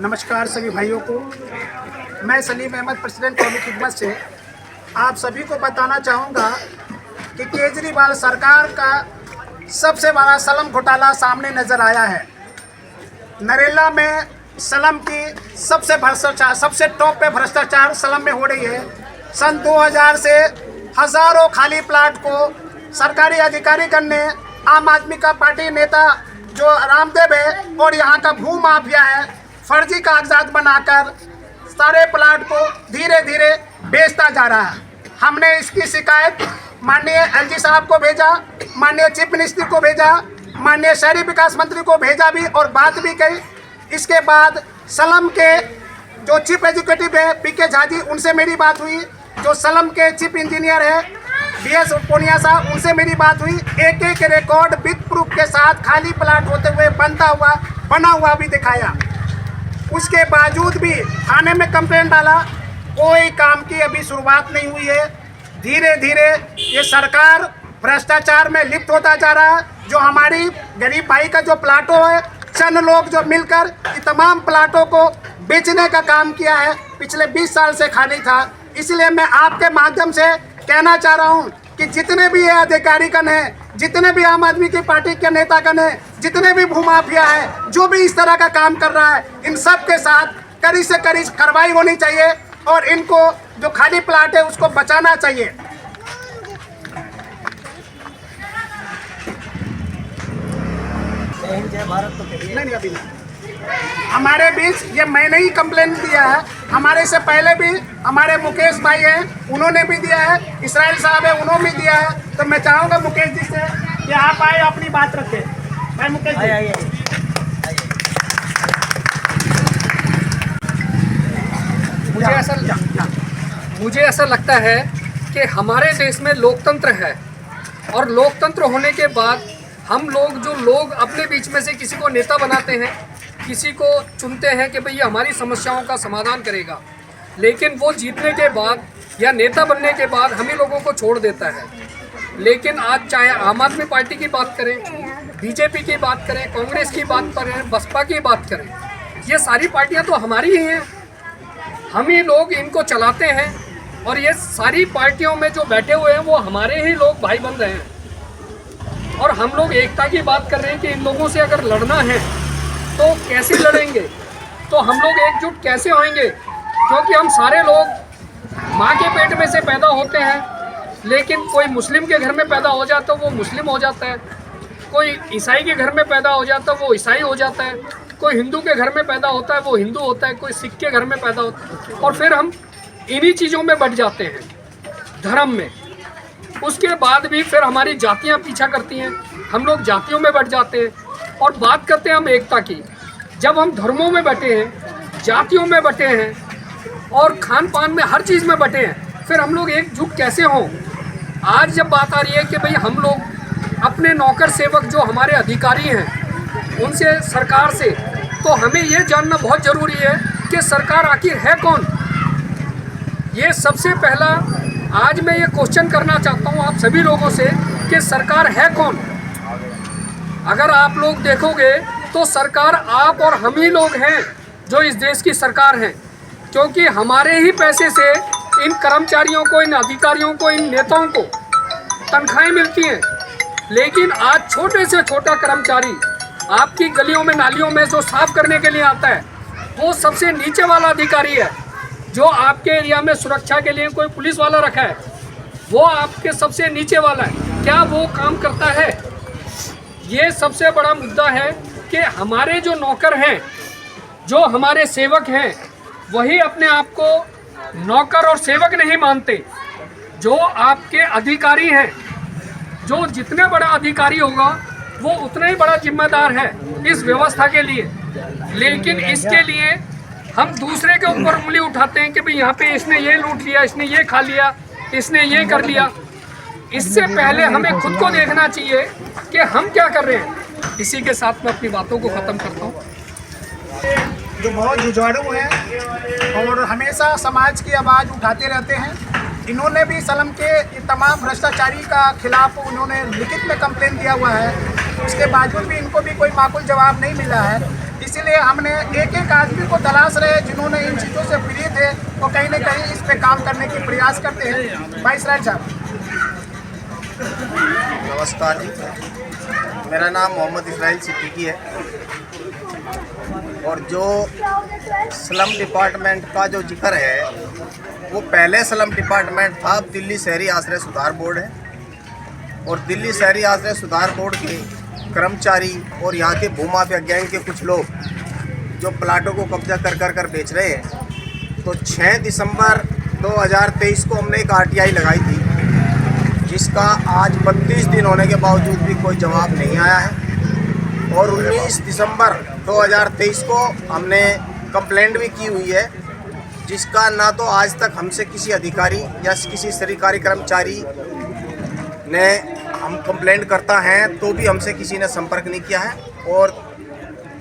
नमस्कार सभी भाइयों को। मैं सलीम अहमद, प्रेसिडेंट कौमी खिदमत से आप सभी को बताना चाहूँगा कि केजरीवाल सरकार का सबसे बड़ा सलम घोटाला सामने नज़र आया है। नरेला में सलम की सबसे टॉप पे भ्रष्टाचार सलम में हो रही है। सन 2000 से हज़ारों खाली प्लाट को सरकारी अधिकारीगण ने आम आदमी का पार्टी नेता जो रामदेव है और यहाँ का भू माफिया है, फर्जी कागजात बनाकर सारे प्लाट को धीरे धीरे बेचता जा रहा है। हमने इसकी शिकायत माननीय एलजी साहब को भेजा, माननीय चीफ मिनिस्टर को भेजा, माननीय शहरी विकास मंत्री को भेजा भी और बात भी कही। इसके बाद सलम के जो चीफ एग्जीक्यूटिव है पीके झा जी, उनसे मेरी बात हुई। जो सलम के चीफ इंजीनियर है बीएस पूनिया साहब, उनसे मेरी बात हुई। एक एक रिकॉर्ड विद प्रूफ के साथ खाली प्लाट होते हुए बना हुआ भी दिखाया। उसके बावजूद भी थाने में कंप्लेंट डाला, कोई काम की अभी शुरुआत नहीं हुई है। धीरे धीरे ये सरकार भ्रष्टाचार में लिप्त होता जा रहा है। जो हमारी गरीब भाई का जो प्लाटों है, चंद लोग जो मिलकर तमाम प्लाटों को बेचने का काम किया है, पिछले 20 साल से खाली था। इसलिए मैं आपके माध्यम से कहना चाह रहा हूँ कि जितने भी ये अधिकारीगण हैं, जितने भी आम आदमी की पार्टी के नेतागण हैं, जितने भी भूमाफिया है, जो भी इस तरह का काम कर रहा है, इन सब के साथ कड़ी से कड़ी कार्रवाई होनी चाहिए और इनको जो खाली प्लाट है उसको बचाना चाहिए। नहीं अभी नहीं। हमारे बीच ये मैंने ही कंप्लेंट दिया है, हमारे से पहले भी हमारे मुकेश भाई हैं, उन्होंने भी दिया है, इसराइल साहब है, उन्होंने भी दिया है। तो मैं चाहूँगा मुकेश जी से कि आप आए अपनी बात रखें। भाई मुकेश जी, मुझे ऐसा लगता है कि हमारे देश में लोकतंत्र है और लोकतंत्र होने के बाद हम लोग अपने बीच में से किसी को नेता बनाते हैं, किसी को चुनते हैं कि भाई ये हमारी समस्याओं का समाधान करेगा, लेकिन वो जीतने के बाद या नेता बनने के बाद हम ही लोगों को छोड़ देता है। लेकिन आज चाहे आम आदमी पार्टी की बात करें, बीजेपी की बात करें, कांग्रेस की बात करें, बसपा की बात करें, ये सारी पार्टियां तो हमारी ही हैं, हम ही लोग इनको चलाते हैं और ये सारी पार्टियों में जो बैठे हुए हैं वो हमारे ही लोग भाई बन रहे हैं। और हम लोग एकता की बात कर रहे हैं कि इन लोगों से अगर लड़ना है तो कैसे लड़ेंगे, तो हम लोग एकजुट कैसे होंगे, क्योंकि हम सारे लोग माँ के पेट में से पैदा होते हैं। लेकिन कोई मुस्लिम के घर में पैदा हो जाता है वो मुस्लिम हो जाता है, कोई ईसाई के घर में पैदा हो जाता है वो ईसाई हो जाता है, कोई हिंदू के घर में पैदा होता है वो हिंदू होता है, कोई सिख के घर में पैदा होता है, और फिर हम इन्हीं चीज़ों में बट जाते हैं, धर्म में। उसके बाद भी फिर हमारी जातियाँ पीछा करती हैं, हम लोग जातियों में बट जाते हैं। और बात करते हैं हम एकता की, जब हम धर्मों में बटे हैं, जातियों में बटे हैं और खान पान में हर चीज़ में बटे हैं, फिर हम लोग एकजुट कैसे हों। आज जब बात आ रही है कि भाई हम लोग अपने नौकर सेवक जो हमारे अधिकारी हैं उनसे, सरकार से, तो हमें ये जानना बहुत ज़रूरी है कि सरकार आखिर है कौन। ये सबसे पहला आज मैं ये क्वेश्चन करना चाहता हूँ आप सभी लोगों से कि सरकार है कौन। अगर आप लोग देखोगे तो सरकार आप और हम ही लोग हैं जो इस देश की सरकार हैं, क्योंकि हमारे ही पैसे से इन कर्मचारियों को, इन अधिकारियों को, इन नेताओं को तनख्वाहें मिलती हैं। लेकिन आज छोटे से छोटा कर्मचारी आपकी गलियों में नालियों में जो साफ करने के लिए आता है वो सबसे नीचे वाला अधिकारी है। जो आपके एरिया में सुरक्षा के लिए कोई पुलिस वाला रखा है वो आपके सबसे नीचे वाला है, क्या वो काम करता है। ये सबसे बड़ा मुद्दा है कि हमारे जो नौकर हैं, जो हमारे सेवक हैं, वही अपने आप को नौकर और सेवक नहीं मानते। जो आपके अधिकारी हैं, जो जितने बड़ा अधिकारी होगा वो उतना ही बड़ा जिम्मेदार है इस व्यवस्था के लिए। लेकिन इसके लिए हम दूसरे के ऊपर उंगली उठाते हैं कि भाई यहाँ पे इसने ये लूट लिया, इसने ये खा लिया, इसने ये कर लिया। इससे पहले हमें खुद को देखना चाहिए कि हम क्या कर रहे हैं। इसी के साथ मैं अपनी बातों को ख़त्म करता हूँ। जो बहुत जुझारू हैं और हमेशा समाज की आवाज़ उठाते रहते हैं, इन्होंने भी सलम के तमाम भ्रष्टाचारी का खिलाफ उन्होंने लिखित में कंप्लेन दिया हुआ है। उसके बावजूद भी इनको भी कोई माकूल जवाब नहीं मिला है। इसीलिए हमने एक एक आदमी को तलाश रहे जिन्होंने इन चीज़ों से फ्री थे, वो कहीं ना कहीं इस पे काम करने की प्रयास करते हैं। भाई इसराइल साहब। नमस्कार जी, मेरा नाम मोहम्मद इसराइल सिद्दीकी है और जो स्लम डिपार्टमेंट का जो जिक्र है वो पहले स्लम डिपार्टमेंट था, अब दिल्ली शहरी आश्रय सुधार बोर्ड है। और दिल्ली शहरी आश्रय सुधार बोर्ड के कर्मचारी और यहाँ के भूमाफिया गैंग के कुछ लोग जो प्लाटों को कब्जा कर बेच रहे हैं। तो 6 दिसंबर 2023 को हमने एक RTI लगाई थी, जिसका आज 32 दिन होने के बावजूद भी कोई जवाब नहीं आया है। और 19 दिसंबर 2023 को हमने कंप्लेंट भी की हुई है, जिसका ना तो आज तक हमसे किसी अधिकारी या किसी सरकारी कर्मचारी ने, हम कंप्लेंट करता हैं तो भी हमसे किसी ने संपर्क नहीं किया है। और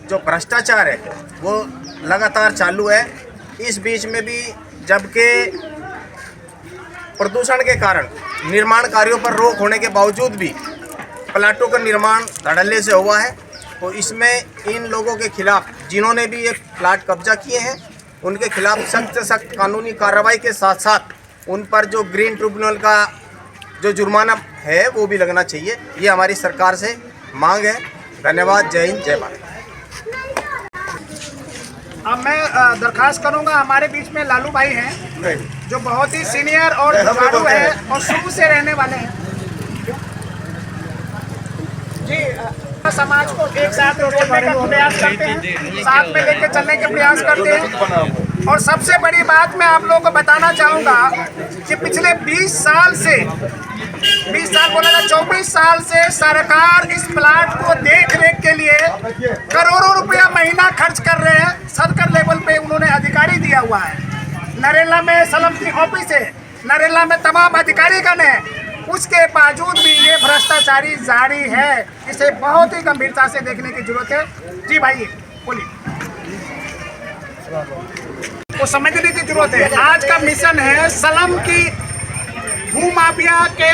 जो भ्रष्टाचार है वो लगातार चालू है। इस बीच में भी जबकि प्रदूषण के कारण निर्माण कार्यों पर रोक होने के बावजूद भी प्लाटों का निर्माण धड़ल्ले से हुआ है। तो इसमें इन लोगों के खिलाफ, जिन्होंने भी ये प्लाट कब्जा किए हैं, उनके खिलाफ सख्त से सख्त कानूनी कार्रवाई के साथ साथ उन पर जो ग्रीन ट्रिब्यूनल का जो जुर्माना है वो भी लगना चाहिए। ये हमारी सरकार से मांग है। धन्यवाद। जय हिंद, जय भारत। अब मैं दरखास्त करूंगा, हमारे बीच में लालू भाई हैं जो बहुत ही सीनियर और जुगाड़ू है और शुरू से रहने वाले हैं जी। समाज को एक साथ जोड़ने का प्रयास करते हैं, साथ में लेकर चलने के प्रयास करते हैं। और सबसे बड़ी बात मैं आप लोगों को बताना चाहूँगा कि पिछले 20 साल से 24 साल से सरकार इस प्लाट को देख रेख के लिए करोड़ों रुपया महीना खर्च कर रहे हैं। सरकार लेवल पे उन्होंने अधिकारी दिया हुआ है। नरेला में सलम की ऑफिस है, नरेला में तमाम अधिकारीगण है, उसके बावजूद भी ये भ्रष्टाचारी जारी है। इसे बहुत ही गंभीरता से देखने की जरूरत है। जी भाई बोलिए। वो समझने की जरूरत है। आज का मिशन है सलम की भूमाफिया के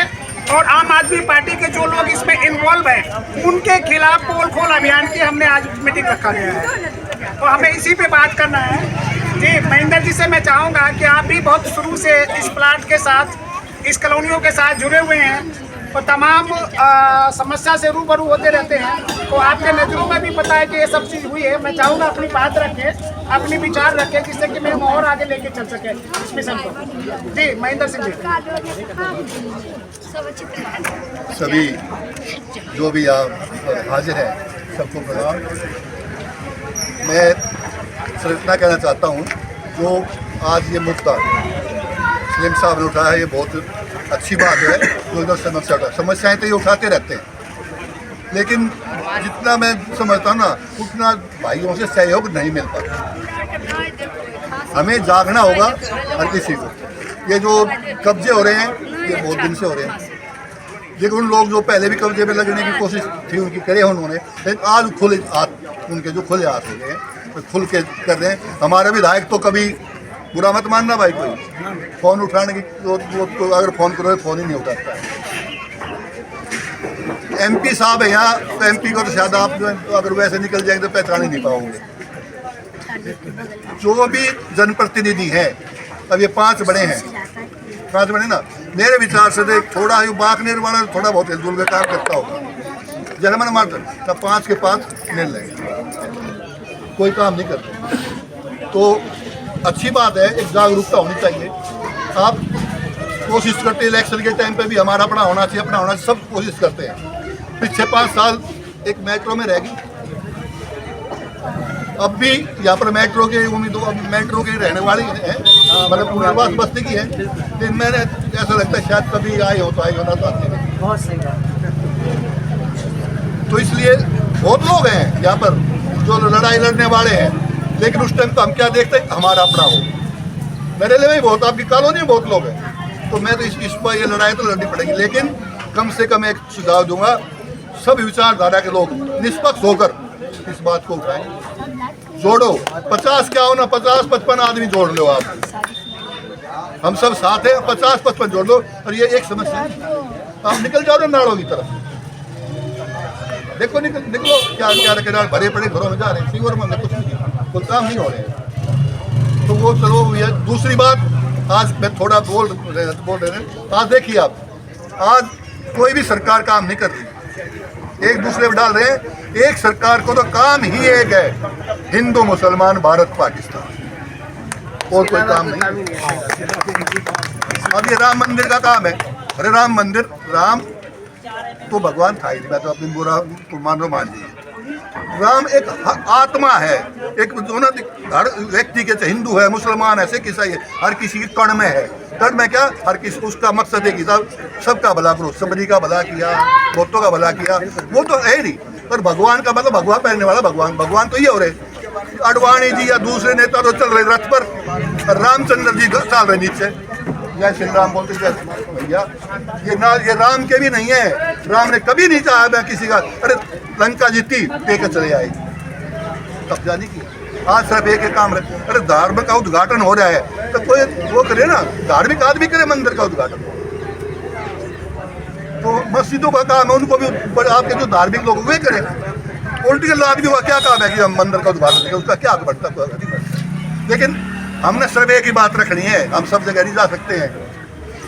और आम आदमी पार्टी के जो लोग इसमें इन्वॉल्व हैं, उनके खिलाफ पोल खोल अभियान की हमने आज मीटिंग रखा गया है। तो हमें इसी पे बात करना है। जी महेंद्र जी से मैं चाहूँगा कि आप भी बहुत शुरू से इस प्लाट के साथ, इस कॉलोनियों के साथ जुड़े हुए हैं और तमाम समस्या से रूबरू होते रहते हैं। तो आपके नज़रों में भी पता है कि ये सब चीज़ हुई है। मैं चाहूँगा अपनी बात रखें, अपनी विचार रखें, जिससे कि मैं और आगे लेके चल सके इस मिशन को। जी महेंद्र सिंह जी। सभी जो भी आप हाजिर हैं सबको प्रणाम। मैं सिर्फ इतना कहना चाहता हूँ, जो आज ये मुद्दा सलीम साहब ने उठाया है, ये बहुत अच्छी बात है। जो इधर समस्याएँ तो ये उठाते रहते हैं, लेकिन जितना मैं समझता हूँ ना, उतना भाइयों से सहयोग नहीं मिल पाता। हमें जागना होगा हर किसी को। ये जो कब्जे हो रहे हैं ये बहुत दिन से हो रहे हैं, लेकिन उन लोग जो पहले भी कब्जे में लगने की कोशिश थी उनकी करे उन्होंने, लेकिन आज खुले हाथ, उनके जो खुले हाथ हो गए तो खुल के कर रहे हैं। हमारे विधायक तो कभी बुरा मत मानना भाई, कोई फ़ोन उठाने की तो अगर फ़ोन करो फ़ोन ही नहीं उठाता है। MP साहब है यहाँ, तो MP को तो शायद आप अगर वैसे निकल जाएंगे तो पहचान ही नहीं पाओगे। जो भी जनप्रतिनिधि हैं, अब ये 5 बड़े हैं, 5 बड़े ना, मेरे विचार से देख थोड़ा यू बाकनेर वाला थोड़ा बहुत हिलजुल का काम करता होगा, जनमन मात्र तब 5 के 5 मिल लेंगे, कोई काम नहीं करते। तो अच्छी बात है, एक जागरूकता होनी चाहिए। आप कोशिश करते हैं इलेक्शन के टाइम पे भी हमारा अपना होना चाहिए, अपना होना चाहिए, सब कोशिश करते हैं। पिछले 5 साल एक मेट्रो में रहेगी, अब भी यहाँ पर मेट्रो के उम्मीदवार, मेट्रो के रहने वाली हैं, मतलब पुनर्वास बस्ती की है, लेकिन मैंने ऐसा लगता है शायद कभी आए हो तो आए होना चाहते हैं। बहुत सही बात। तो इसलिए बहुत लोग हैं यहाँ पर जो लड़ाई लड़ने वाले हैं, लेकिन उस टाइम तो हम क्या देखते हैं, हमारा अपना हो। मेरे लिए भी बहुत, आपकी कॉलोनी में बहुत लोग हैं, तो मैं तो इस पर ये लड़ाई तो लड़नी पड़ेगी। लेकिन कम से कम एक सुझाव दूंगा, सब विचारधारा के लोग निष्पक्ष होकर इस बात को उठाएं, जोड़ो। 50 क्या हो ना, 50-55 आदमी जोड़ लो आप, हम सब साथ हैं। 50-55 जोड़ लो और ये एक समस्या, आप निकल जाओ ना नाड़ों की तरफ। देखो निकलो क्या क्या रखे भरे पड़े घरों में जा रहे हैं, सीवर में कुछ नहीं, कोई काम नहीं हो रहे हैं। तो वो चलो भैया। दूसरी बात, आज मैं थोड़ा बोल रहे हैं, आज देखिए आप, आज कोई भी सरकार काम नहीं कर रही, एक दूसरे पर डाल रहे हैं। एक सरकार को तो काम ही एक है, हिंदू मुसलमान भारत पाकिस्तान, और कोई काम नहीं। अब ये राम मंदिर का काम है। अरे राम मंदिर, राम तो भगवान था ही, मैं तो अपनी बुरा मान लीजिए। राम एक आत्मा है, एक दोनों हर व्यक्ति के, हिंदू है, मुसलमान है, सिख ईसाई है, हर किसी के कण में है। कण में क्या, हर किसी उसका मकसद है कि सबका भला करो, सबरी का भला किया, बहुतों का भला किया, वो तो है नहीं। पर भगवान का मतलब भगवान पहनने वाला भगवान, भगवान तो ये हो रहे अडवाणी जी या दूसरे नेता तो चल रहे रथ पर, रामचंद्र जी चल रहे नीचे, जय श्री राम बोलते भैया। ये राम के भी नहीं है, राम ने कभी नहीं चाहा मैं किसी का, अरे लंका जीती लेकर चले आए, कब्जा नहीं किया। आज सिर्फ एक काम रहे, अरे धार्मिक का उद्घाटन हो रहा है तो कोई वो करे ना, धार्मिक आदमी करे मंदिर का उद्घाटन। तो मस्जिदों का काम है, उनको भी आपके जो धार्मिक लोग वे करें। पॉलिटिकल आदमी का क्या काम है कि हम मंदिर का उद्घाटन करें, उसका क्या बढ़ता। लेकिन हमने सिर्फ एक ही बात रखनी है, हम सब जगह नहीं जा सकते हैं।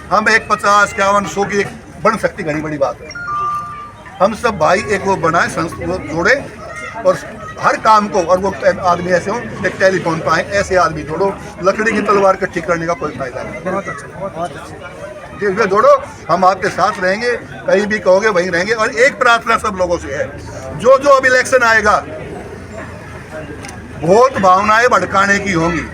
हम 50, 51, 100 की एक बन सकती, घनी बड़ी बात है। हम सब भाई एक वो बनाए, संस्था जोड़े और हर काम को, और वो आदमी ऐसे हो एक टेलीफोन पाए, ऐसे आदमी जोड़ो। लकड़ी की तलवार इकट्ठी करने का कोई फायदा नहीं। बहुत अच्छा जोड़ो, हम आपके साथ रहेंगे, कहीं भी कहोगे वहीं रहेंगे। और एक प्रार्थना सब लोगों से है, जो जो अब इलेक्शन आएगा, बहुत भावनाएं भड़काने की होंगी,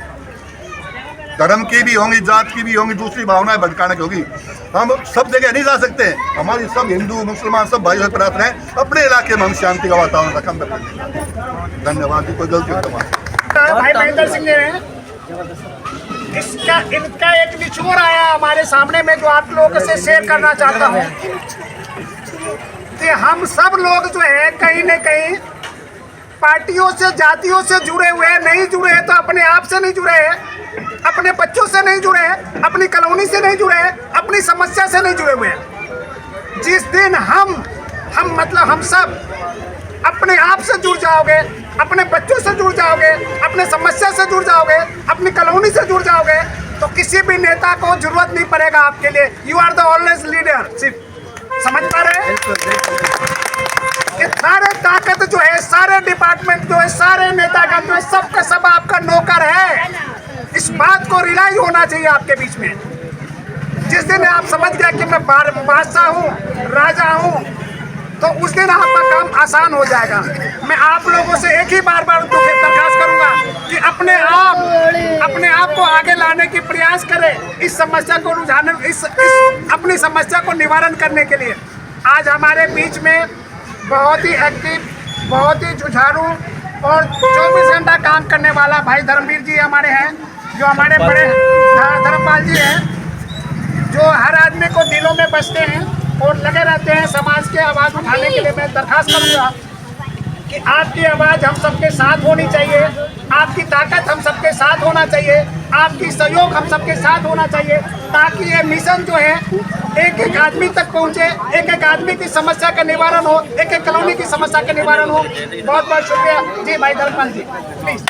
धर्म की भी होंगी, जात की भी होंगी, दूसरी भावनाएं भड़काने की होगी। हम सब जगह नहीं जा सकते। हमारी सब हिंदू मुसलमान सब भाइयों से प्रार्थना है, अपने इलाके में हम शांति का वातावरण रखें। धन्यवाद। कोई गलती हो तो भाई महेंद्र सिंह ने इनका एक निचोड़ आया हमारे सामने में, जो आप लोगों से शेयर करना चाहता हूँ कि हम सब लोग जो है कहीं न कहीं पार्टियों से, जातियों से जुड़े हुए हैं। नहीं जुड़े हैं तो अपने आप से नहीं जुड़े हैं, अपने बच्चों से नहीं जुड़े हैं, अपनी कॉलोनी से नहीं जुड़े हैं, अपनी समस्या से नहीं जुड़े हुए हैं। जिस दिन हम मतलब हम सब अपने आप से जुड़ जाओगे, अपने बच्चों से जुड़ जाओगे, अपने समस्या से जुड़ जाओगे, अपनी कॉलोनी से जुड़ जाओगे, तो किसी भी नेता को जरूरत नहीं पड़ेगा आपके लिए। You are the always leader. सिर्फ समझ पा रहे हैं, ये सारे ताकत जो है, सारे डिपार्टमेंट जो है, सारे नेतागण जो है, सबका सब आपका नौकर है। इस बात को रियलाइज होना चाहिए आपके बीच में। जिस दिन आप समझ गया कि मैं बादशाह हूँ, राजा हूँ, तो उस दिन आपका काम आसान हो जाएगा। मैं आप लोगों से एक ही बार दरखास्त करूंगा कि अपने आप को आगे लाने की प्रयास करें, इस समस्या को रुझाने, इस अपनी समस्या को निवारण करने के लिए। आज हमारे बीच में बहुत ही एक्टिव, बहुत ही जुझारू और 24 घंटा काम करने वाला भाई धर्मवीर जी हमारे हैं, जो हमारे बड़े धर्मपाल जी हैं, जो हर आदमी को दिलों में बसते हैं और लगे रहते हैं समाज के आवाज़ उठाने के लिए। मैं दरखास्त करूँगा कि आपकी आवाज़ हम सबके साथ होनी चाहिए, आपकी ताकत हम सबके साथ होना चाहिए, आपकी सहयोग हम सबके साथ होना चाहिए, ताकि ये मिशन जो है एक एक आदमी तक पहुँचे, एक एक आदमी की समस्या का निवारण हो, एक एक कॉलोनी की समस्या का निवारण हो। बहुत बहुत शुक्रिया जी भाई धर्मपाल जी, प्लीज़।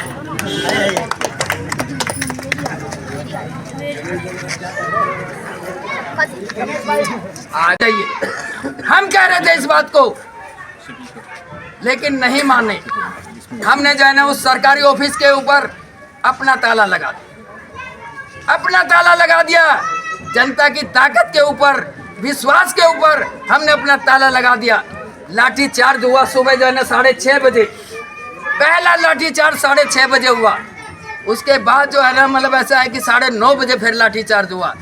आ जाइए। हम कह रहे थे इस बात को, लेकिन नहीं माने। हमने जो है ना उस सरकारी ऑफिस के ऊपर अपना ताला लगा दिया, अपना ताला लगा दिया। जनता की ताकत के ऊपर, विश्वास के ऊपर हमने अपना ताला लगा दिया। लाठी चार्ज हुआ सुबह जो है ना 6:30 बजे, पहला लाठी चार्ज 6:30 बजे हुआ। उसके बाद जो है ना मतलब ऐसा है कि 9:30 बजे फिर लाठी चार्ज हुआ।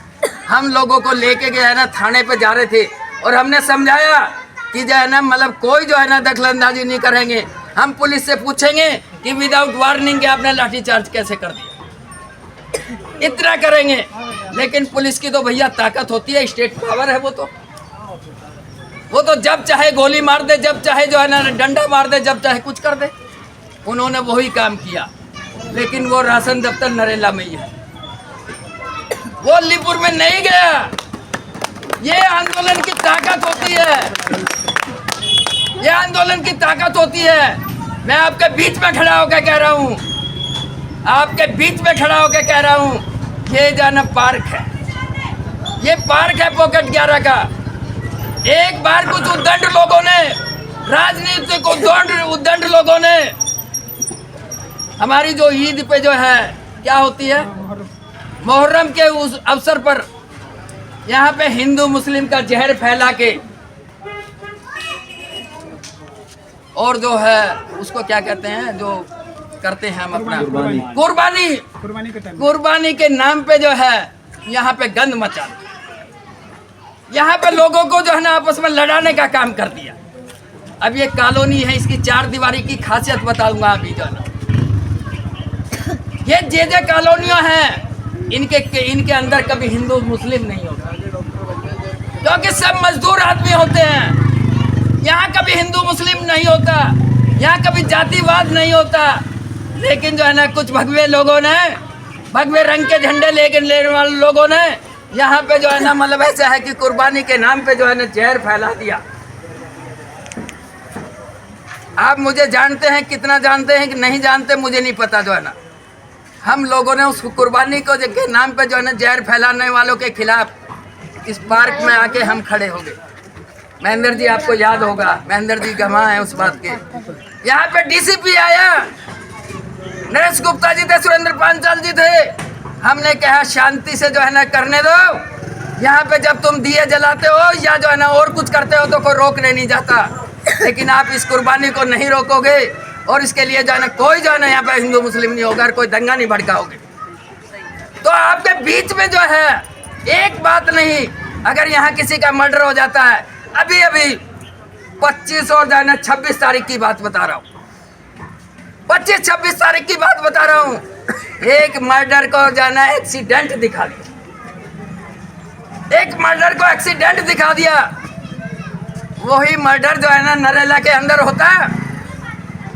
हम लोगों को लेके गए है ना थाने पे जा रहे थे, और हमने समझाया कि जो है ना मतलब कोई जो है ना दखलंदाजी नहीं करेंगे। हम पुलिस से पूछेंगे कि विदाउट वार्निंग के आपने लाठी चार्ज कैसे कर दिया, इतना करेंगे। लेकिन पुलिस की तो भैया ताकत होती है, स्टेट पावर है। वो तो जब चाहे गोली मार दे, जब चाहे जो है ना डंडा मार दे, जब चाहे कुछ कर दे। उन्होंने वही काम किया, लेकिन वो राशन दफ्तर नरेला में ही है, वो अलीपुर में नहीं गया। ये आंदोलन की ताकत होती है, ये आंदोलन की ताकत होती है। मैं आपके बीच में खड़ा होकर कह रहा हूँ, आपके बीच में खड़ा होकर कह रहा हूँ, ये जाना पार्क है, ये पार्क है पॉकेट 11 का। एक बार कुछ उद्दंड लोगों ने, राजनीतिक उद्दंड लोगों ने हमारी जो ईद पे जो है क्या होती है, मुहर्रम के उस अवसर पर यहाँ पे हिंदू मुस्लिम का जहर फैला के और जो है उसको क्या कहते हैं, जो करते हैं हम अपना कुर्बानी के नाम पे जो है यहाँ पे गंद मचा, यहाँ पे लोगों को जो है ना आपस में लड़ाने का काम कर दिया। अब ये कॉलोनी है, इसकी 4 दीवारी की खासियत बताऊंगा अभी जो है ना। ये जे कॉलोनियां हैं, इनके अंदर कभी हिंदू मुस्लिम नहीं होता, क्योंकि सब मजदूर आदमी होते हैं। यहाँ कभी हिंदू मुस्लिम नहीं होता, यहाँ कभी जातिवाद नहीं होता। लेकिन जो है ना कुछ भगवे लोगों ने, भगवे रंग के झंडे लेने वाले लोगों ने यहाँ पे जो है ना मतलब ऐसा है कि कुर्बानी के नाम पे जो है ना जहर फैला दिया। आप मुझे जानते हैं, कितना जानते हैं कि नहीं जानते मुझे नहीं पता। जो है ना हम लोगों ने उस कुर्बानी को के नाम पे जो है ना जहर फैलाने वालों के खिलाफ इस पार्क में आके हम खड़े हो गए। महेंद्र जी आपको याद होगा, महेंद्र जी गवाह हैं उस बात के। यहाँ पे डीसीपी आया, नरेश गुप्ता जी थे, सुरेंद्र पांचाल जी थे। हमने कहा शांति से जो है ना करने दो, यहाँ पे जब तुम दिए जलाते हो या जो है ना और कुछ करते हो तो कोई रोकने नहीं जाता, लेकिन आप इस कुर्बानी को नहीं रोकोगे और इसके लिए जो है ना कोई जो है ना यहाँ पे हिंदू मुस्लिम नहीं होगा और कोई दंगा नहीं भड़काओगे। तो आपके बीच में जो है एक बात नहीं, अगर यहाँ किसी का मर्डर हो जाता है, अभी 25 और जो है ना 26 तारीख की बात बता रहा हूँ, 25-26 तारीख की बात बता रहा हूँ, एक मर्डर को जो है ना एक्सीडेंट दिखा दिया, एक मर्डर को एक्सीडेंट दिखा दिया। वही मर्डर जो है ना नरेला के अंदर होता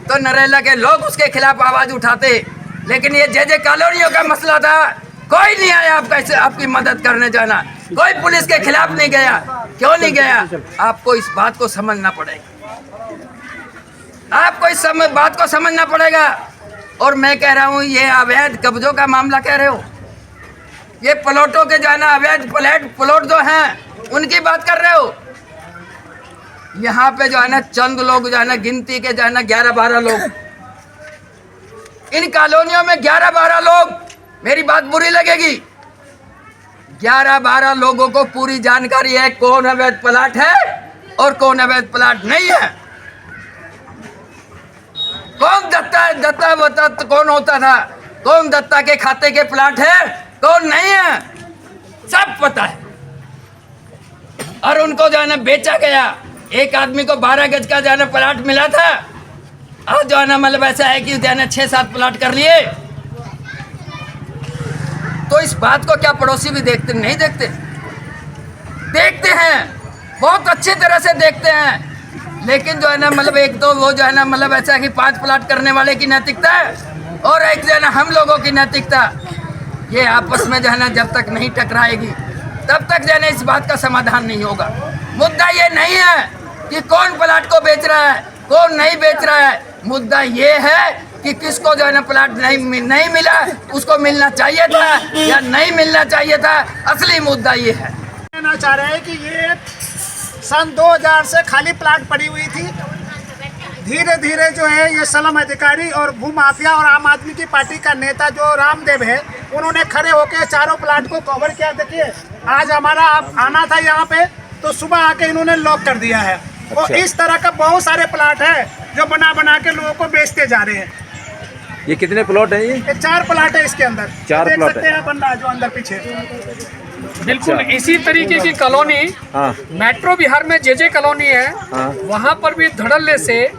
तो नरेला के लोग उसके खिलाफ आवाज उठाते, लेकिन ये जे कॉलोनियों का मसला था, कोई नहीं आया आपकी मदद करने जाना, कोई पुलिस के खिलाफ नहीं गया। क्यों नहीं गया? आपको इस बात को समझना पड़ेगा, आपको इस बात को समझना पड़ेगा। और मैं कह रहा हूँ ये अवैध कब्जों का मामला कह रहे हो, ये प्लॉटों के जो है ना अवैध प्लॉट जो हैं उनकी बात कर रहे हो। यहाँ पे जो है ना चंद लोग जो है ना गिनती के जो है ना 11-12 लोग, इन कॉलोनियों में 11-12 लोग, मेरी बात बुरी लगेगी, 11-12 लोगों को पूरी जानकारी है कौन अवैध प्लाट है और कौन अवैध प्लाट नहीं है, कौन दत्ता कौन होता था, कौन दत्ता के खाते के प्लाट है, कौन नहीं है, सब पता है। और उनको जो है ना बेचा गया। एक आदमी को 12 गज का जो है ना प्लाट मिला था, और जो है ना मतलब ऐसा है कि जो है ना 6-7 प्लाट कर लिए। तो इस बात को क्या पड़ोसी भी देखते नहीं? देखते हैं, बहुत अच्छी तरह से देखते हैं। लेकिन जो है ना मतलब एक तो वो जो है ना मतलब ऐसा है कि 5 प्लाट करने वाले की नैतिकता और एक जो है ना हम लोगों की नैतिकता, ये आपस में जो है ना जब तक नहीं टकराएगी तब तक जो है ना इस बात का समाधान नहीं होगा। मुद्दा ये नहीं है कि कौन प्लाट को बेच रहा है, कौन नहीं बेच रहा है, मुद्दा ये है कि किसको जो है ना प्लाट नहीं मिला, उसको मिलना चाहिए था या नहीं मिलना चाहिए था। असली मुद्दा ये है। कहना चाह रहे हैं कि ये सन 2000 से खाली प्लाट पड़ी हुई थी। धीरे धीरे जो है ये स्लम अधिकारी और भूमाफिया और आम आदमी की पार्टी का नेता जो रामदेव है, उन्होंने खड़े होकर चारों प्लाट को कवर किया। देखिए आज हमारा आना था यहाँ पे, तो सुबह आके इन्होंने लॉक कर दिया है। अच्छा। और इस तरह का बहुत सारे प्लाट है जो बना के लोगों को बेचते जा रहे हैं। ये कितने प्लॉट हैं? ये 4 प्लाट है इसके अंदर, 4 देख प्लॉट सकते है। हैं बंदा जो अंदर पीछे। बिल्कुल इसी तरीके की कॉलोनी हाँ मेट्रो बिहार में जे कॉलोनी है। हाँ। वहाँ पर भी धड़ल्ले से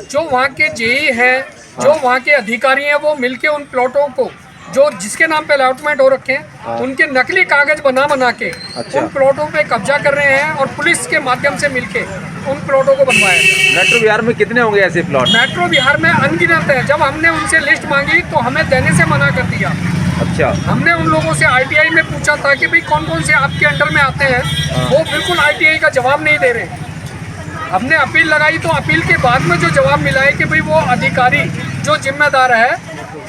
जो वहाँ के जेई हैं, जो वहाँ के अधिकारी हैं, वो मिलके उन प्लॉटों को जो जिसके नाम पे अलॉटमेंट हो रखे हैं, उनके नकली कागज बना के अच्छा। उन प्लॉटों पे कब्जा कर रहे हैं और पुलिस के माध्यम से मिलके उन प्लॉटों को बनवाया। मेट्रो बिहार में कितने होंगे ऐसे प्लॉट? मेट्रो बिहार में अनगिनत है। जब हमने उनसे लिस्ट मांगी तो हमें देने से मना कर दिया। अच्छा। हमने उन लोगों से आरटीआई में पूछा था कि भाई कौन कौन से आपके अंडर में आते हैं, वो बिल्कुल आरटीआई का जवाब नहीं दे रहे। हमने अपील लगाई तो अपील के बाद में जो जवाब मिला है कि भाई वो अधिकारी जो जिम्मेदार है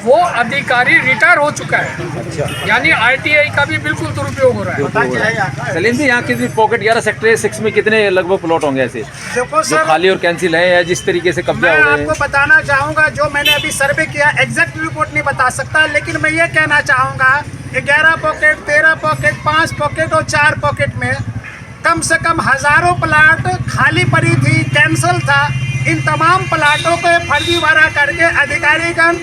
वो अधिकारी रिटायर हो चुका है। अच्छा। यानी आरटीआई का भी बिल्कुल दुरुपयोग हो रहा है। सलीम जी, यहाँ कितनी पॉकेट 11 सेक्टर 6 में कितने लगभग प्लॉट होंगे ऐसे देखो जो सर, खाली और कैंसिल है या जिस तरीके से कब्जा मैं हो गए हैं? आपको बताना चाहूँगा, जो मैंने अभी सर्वे किया एग्जैक्ट रिपोर्ट नहीं बता सकता, लेकिन मैं ये कहना चाहूँगा 11 पॉकेट, 13 पॉकेट, 5 पॉकेट और 4 पॉकेट में कम से कम हज़ारों प्लाट खाली पड़ी थी, कैंसिल था। इन तमाम प्लाटों को फर्जीवाड़ा करके अधिकारीगण,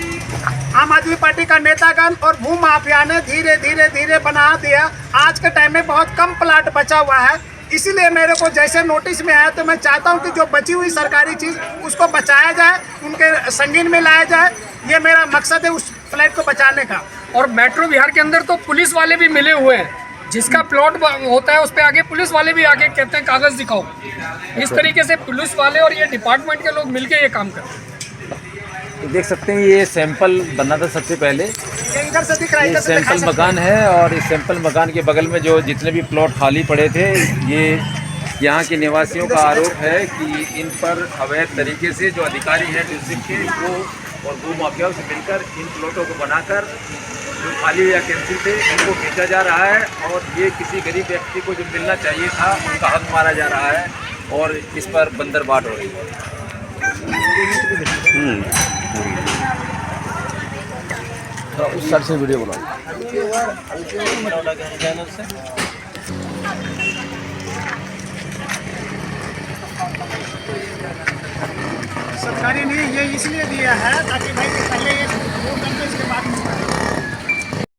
आम आदमी पार्टी का नेतागण और भू माफिया ने धीरे धीरे धीरे बना दिया। आज के टाइम में बहुत कम प्लाट बचा हुआ है, इसीलिए मेरे को जैसे नोटिस में आया तो मैं चाहता हूं कि जो बची हुई सरकारी चीज़ उसको बचाया जाए, उनके संगीन में लाया जाए। ये मेरा मकसद है उस फ्लैट को बचाने का। और मेट्रो विहार के अंदर तो पुलिस वाले भी मिले हुए हैं, जिसका प्लॉट होता है उस पे आगे पुलिस वाले भी आके कहते हैं कागज दिखाओ। इस तरीके से पुलिस वाले और ये डिपार्टमेंट के लोग मिलके ये काम करते हैं। तो देख सकते हैं ये सैंपल बना था सबसे पहले। ये इधर से दिख रहा है, ये इधर से दिखा सैंपल सकते हैं। मकान है और इस सैंपल मकान के बगल में जो जितने भी प्लॉट खाली पड़े थे, ये यहाँ के निवासियों का आरोप है कि इन पर अवैध तरीके से जो अधिकारी हैं डिस्ट्रिक्ट के वो और भू माफियाओं से मिलकर इन प्लॉटों को बनाकर जो खाली या कैंसिल थे इनको बेचा जा रहा है और ये किसी गरीब व्यक्ति को जो मिलना चाहिए था उनका हक मारा जा रहा है और इस पर बंदरबाट हो रही है। उस साइड से वीडियो बनाओ। सरकारी नहीं, ये इसलिए दिया है ताकि भाई पहले ये 2 घंटे इसके बाद